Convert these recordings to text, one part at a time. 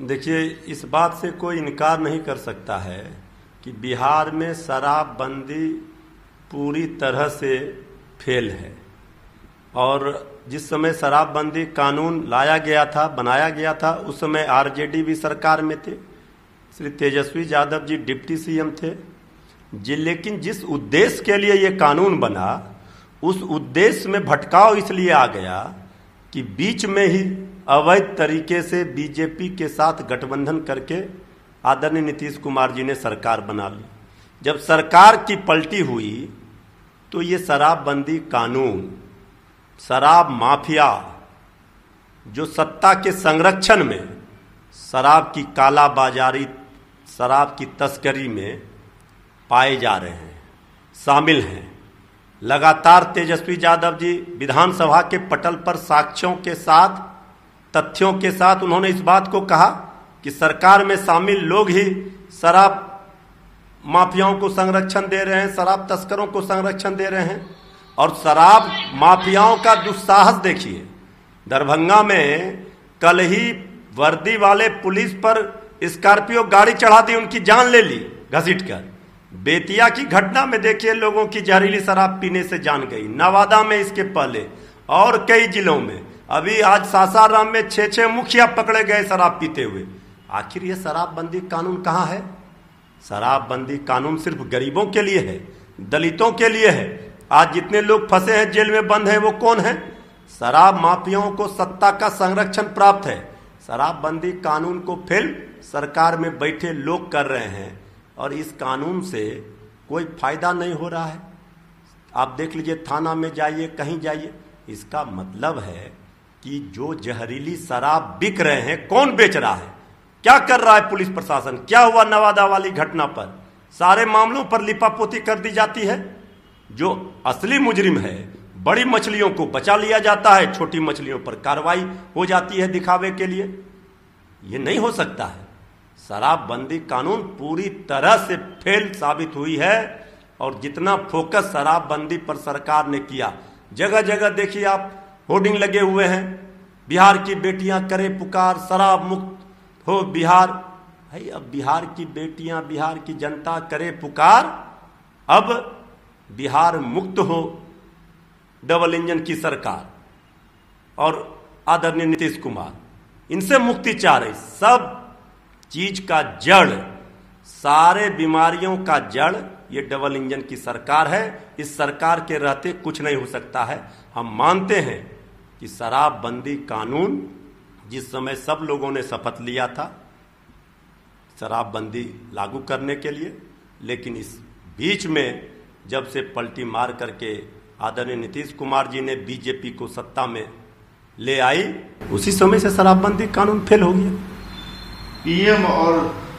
देखिए, इस बात से कोई इनकार नहीं कर सकता है कि बिहार में शराबबंदी पूरी तरह से फेल है। और जिस समय शराबबंदी कानून लाया गया था, बनाया गया था, उस समय आरजेडी भी सरकार में थे, श्री तेजस्वी यादव जी डिप्टी सीएम थे जी। लेकिन जिस उद्देश्य के लिए ये कानून बना, उस उद्देश्य में भटकाव इसलिए आ गया कि बीच में ही अवैध तरीके से बीजेपी के साथ गठबंधन करके आदरणीय नीतीश कुमार जी ने सरकार बना ली। जब सरकार की पलटी हुई तो ये शराबबंदी कानून, शराब माफिया जो सत्ता के संरक्षण में शराब की कालाबाजारी, शराब की तस्करी में पाए जा रहे हैं, शामिल हैं। लगातार तेजस्वी यादव जी विधानसभा के पटल पर साक्ष्यों के साथ, तथ्यों के साथ उन्होंने इस बात को कहा कि सरकार में शामिल लोग ही शराब माफियाओं को संरक्षण दे रहे हैं, शराब तस्करों को संरक्षण दे रहे हैं। और शराब माफियाओं का दुस्साहस देखिए। दरभंगा में कल ही वर्दी वाले पुलिस पर स्कॉर्पियो गाड़ी चढ़ा दी, उनकी जान ले ली घसीट कर। बेतिया की घटना में देखिए, लोगों की जहरीली शराब पीने से जान गई। नवादा में इसके पहले और कई जिलों में, अभी आज सासाराम में 6 मुखिया पकड़े गए शराब पीते हुए। आखिर ये शराबबंदी कानून कहाँ है? शराबबंदी कानून सिर्फ गरीबों के लिए है, दलितों के लिए है। आज जितने लोग फंसे हैं, जेल में बंद हैं, वो कौन है? शराब माफियाओं को सत्ता का संरक्षण प्राप्त है। शराबबंदी कानून को फेल सरकार में बैठे लोग कर रहे हैं और इस कानून से कोई फायदा नहीं हो रहा है। आप देख लीजिए, थाना में जाइए, कहीं जाइए, इसका मतलब है कि जो जहरीली शराब बिक रहे हैं, कौन बेच रहा है, क्या कर रहा है पुलिस प्रशासन? क्या हुआ नवादा वाली घटना पर? सारे मामलों पर लिपापोती कर दी जाती है। जो असली मुजरिम है, बड़ी मछलियों को बचा लिया जाता है, छोटी मछलियों पर कार्रवाई हो जाती है दिखावे के लिए। ये नहीं हो सकता है। शराबबंदी कानून पूरी तरह से फेल साबित हुई है। और जितना फोकस शराबबंदी पर सरकार ने किया, जगह जगह देखिए आप, होर्डिंग लगे हुए हैं, बिहार की बेटियां करे पुकार, शराब मुक्त हो बिहार। भाई, अब बिहार की बेटियां, बिहार की जनता करे पुकार, अब बिहार मुक्त हो डबल इंजन की सरकार और आदरणीय नीतीश कुमार, इनसे मुक्ति चाह रही। सब चीज का जड़, सारे बीमारियों का जड़ ये डबल इंजन की सरकार है। इस सरकार के रहते कुछ नहीं हो सकता है। हम मानते हैं कि शराबबंदी कानून, जिस समय सब लोगों ने शपथ लिया था शराबबंदी लागू करने के लिए, लेकिन इस बीच में जब से पलटी मार करके आदरणीय नीतीश कुमार जी ने बीजेपी को सत्ता में ले आई, उसी समय से शराबबंदी कानून फेल हो गया। पीएम और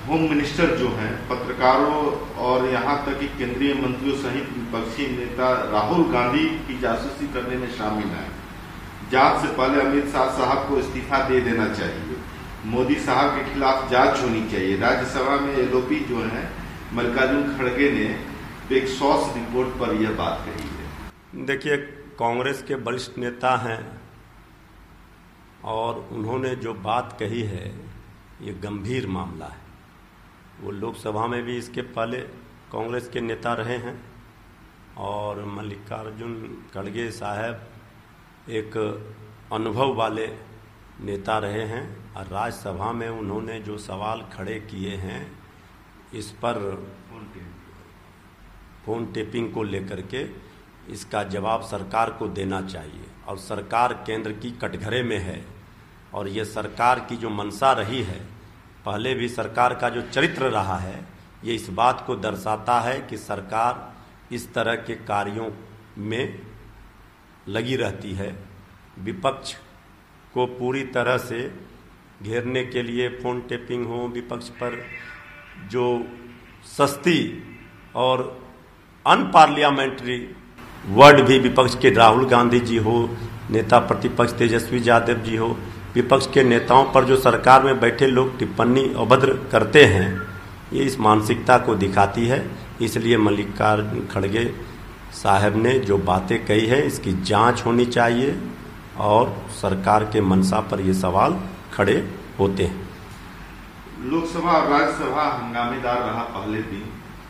होम मिनिस्टर जो हैं, पत्रकारों और यहां तक कि केंद्रीय मंत्रियों सहित विपक्षी नेता राहुल गांधी की जासूसी करने में शामिल हैं। जांच से पहले अमित शाह साहब को इस्तीफा दे देना चाहिए, मोदी साहब के खिलाफ जांच होनी चाहिए। राज्यसभा में एलओपी जो है मल्लिकार्जुन खड़गे ने एक सॉस रिपोर्ट पर यह बात कही है। देखिए, कांग्रेस के वरिष्ठ नेता हैं और उन्होंने जो बात कही है, ये गंभीर मामला है। वो लोकसभा में भी इसके पहले कांग्रेस के नेता रहे हैं और मल्लिकार्जुन खड़गे साहब एक अनुभव वाले नेता रहे हैं। और राज्यसभा में उन्होंने जो सवाल खड़े किए हैं इस पर, फोन टेपिंग को लेकर के, इसका जवाब सरकार को देना चाहिए। और सरकार केंद्र की कटघरे में है और ये सरकार की जो मंशा रही है, पहले भी सरकार का जो चरित्र रहा है, ये इस बात को दर्शाता है कि सरकार इस तरह के कार्यों में लगी रहती है। विपक्ष को पूरी तरह से घेरने के लिए फोन टेपिंग हो, विपक्ष पर जो सस्ती और अनपार्लियामेंट्री वर्ड भी विपक्ष के राहुल गांधी जी हो, नेता प्रतिपक्ष तेजस्वी यादव जी हो, विपक्ष के नेताओं पर जो सरकार में बैठे लोग टिप्पणी अभद्र करते हैं, ये इस मानसिकता को दिखाती है। इसलिए मल्लिकार्जुन खड़गे साहब ने जो बातें कही है, इसकी जांच होनी चाहिए और सरकार के मंशा पर ये सवाल खड़े होते हैं। लोकसभा और राज्यसभा हंगामेदार रहा पहले दिन।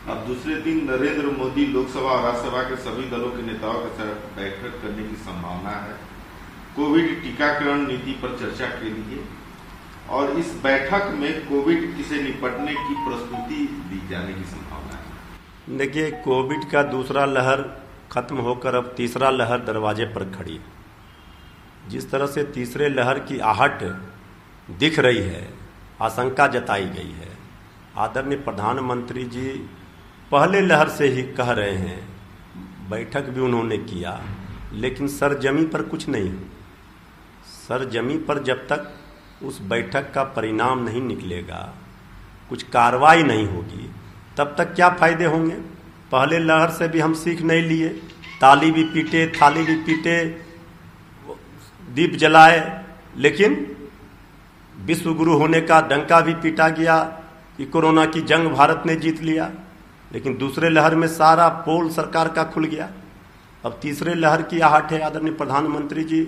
अब दूसरे दिन नरेंद्र मोदी लोकसभा और राज्यसभा के सभी दलों के नेताओं के साथ बैठक करने की संभावना है कोविड टीकाकरण नीति पर चर्चा के लिए, और इस बैठक में कोविड से निपटने की प्रस्तुति दी जाने की संभावना है। देखिए, कोविड का दूसरा लहर खत्म होकर अब तीसरा लहर दरवाजे पर खड़ी है। जिस तरह से तीसरे लहर की आहट दिख रही है, आशंका जताई गई है। आदरणीय प्रधानमंत्री जी पहले लहर से ही कह रहे हैं, बैठक भी उन्होंने किया, लेकिन सरजमी पर कुछ नहीं। सरजमी पर जब तक उस बैठक का परिणाम नहीं निकलेगा, कुछ कार्रवाई नहीं होगी, तब तक क्या फायदे होंगे। पहले लहर से भी हम सीख नहीं लिए, ताली भी पीटे, थाली भी पीटे, दीप जलाए, लेकिन विश्व गुरु होने का डंका भी पीटा गया कि कोरोना की जंग भारत ने जीत लिया। लेकिन दूसरे लहर में सारा पोल सरकार का खुल गया। अब तीसरे लहर की आहट है। आदरणीय प्रधानमंत्री जी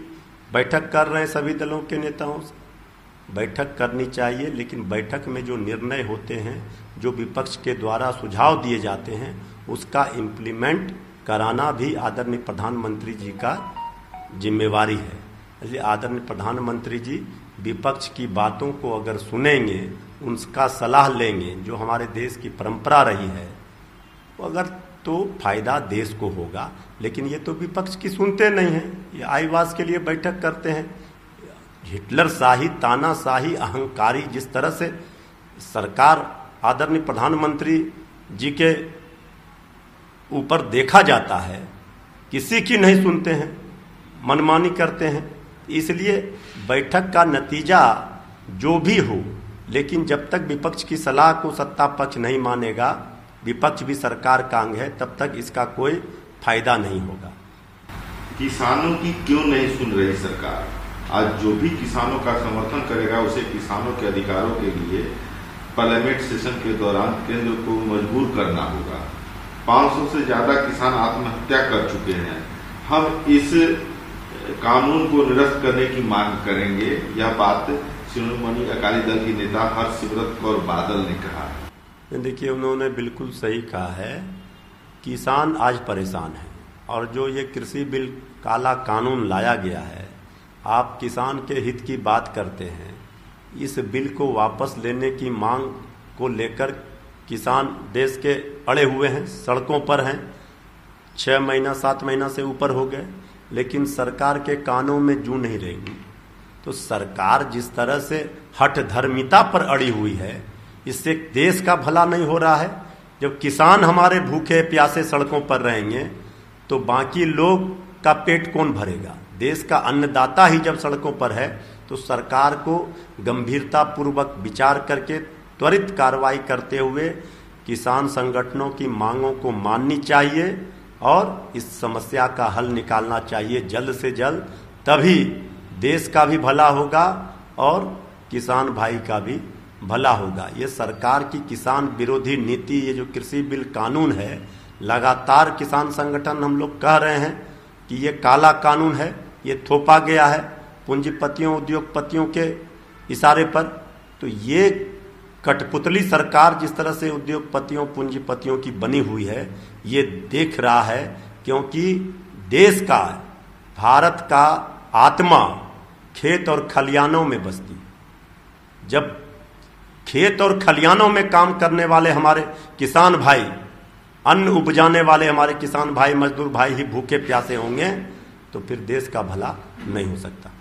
बैठक कर रहे हैं सभी दलों के नेताओं से। बैठक करनी चाहिए, लेकिन बैठक में जो निर्णय होते हैं, जो विपक्ष के द्वारा सुझाव दिए जाते हैं, उसका इम्प्लीमेंट कराना भी आदरणीय प्रधानमंत्री जी का जिम्मेवारी है। इसलिए आदरणीय प्रधानमंत्री जी विपक्ष की बातों को अगर सुनेंगे, उनका सलाह लेंगे, जो हमारे देश की परंपरा रही है, अगर तो फायदा देश को होगा। लेकिन ये तो विपक्ष की सुनते नहीं हैं, ये आईवास के लिए बैठक करते हैं। हिटलर शाही, तानाशाही, अहंकारी जिस तरह से सरकार आदरणीय प्रधानमंत्री जी के ऊपर देखा जाता है, किसी की नहीं सुनते हैं, मनमानी करते हैं। इसलिए बैठक का नतीजा जो भी हो, लेकिन जब तक विपक्ष की सलाह को सत्ता पक्ष नहीं मानेगा, विपक्ष भी सरकार का अंग है, तब तक इसका कोई फायदा नहीं होगा। किसानों की क्यों नहीं सुन रही सरकार? आज जो भी किसानों का समर्थन करेगा, उसे किसानों के अधिकारों के लिए पार्लियामेंट सेशन के दौरान केंद्र को मजबूर करना होगा। 500 से ज्यादा किसान आत्महत्या कर चुके हैं। हम इस कानून को निरस्त करने की मांग करेंगे। यह बात शिरोमणि अकाली दल की नेता हरसिमरत कौर बादल ने कहा। देखिए, उन्होंने बिल्कुल सही कहा है। किसान आज परेशान है, और जो ये कृषि बिल काला कानून लाया गया है, आप किसान के हित की बात करते हैं। इस बिल को वापस लेने की मांग को लेकर किसान देश के अड़े हुए हैं, सड़कों पर हैं। 6 महीना 7 महीना से ऊपर हो गए, लेकिन सरकार के कानों में जू नहीं रहेगी। तो सरकार जिस तरह से हठ धर्मिता पर अड़ी हुई है, इससे देश का भला नहीं हो रहा है। जब किसान हमारे भूखे प्यासे सड़कों पर रहेंगे, तो बाकी लोग का पेट कौन भरेगा? देश का अन्नदाता ही जब सड़कों पर है, तो सरकार को गंभीरता पूर्वक विचार करके त्वरित कार्रवाई करते हुए किसान संगठनों की मांगों को माननी चाहिए और इस समस्या का हल निकालना चाहिए जल्द से जल्द। तभी देश का भी भला होगा और किसान भाई का भी भला होगा। ये सरकार की किसान विरोधी नीति, ये जो कृषि बिल कानून है, लगातार किसान संगठन हम लोग कह रहे हैं कि ये काला कानून है, ये थोपा गया है पूंजीपतियों उद्योगपतियों के इशारे पर। तो ये कठपुतली सरकार जिस तरह से उद्योगपतियों पूंजीपतियों की बनी हुई है, ये देख रहा है, क्योंकि देश का, भारत का आत्मा खेत और खलियानों में बसती। जब खेत और खलियानों में काम करने वाले हमारे किसान भाई, अन्न उपजाने वाले हमारे किसान भाई, मजदूर भाई ही भूखे प्यासे होंगे, तो फिर देश का भला नहीं हो सकता।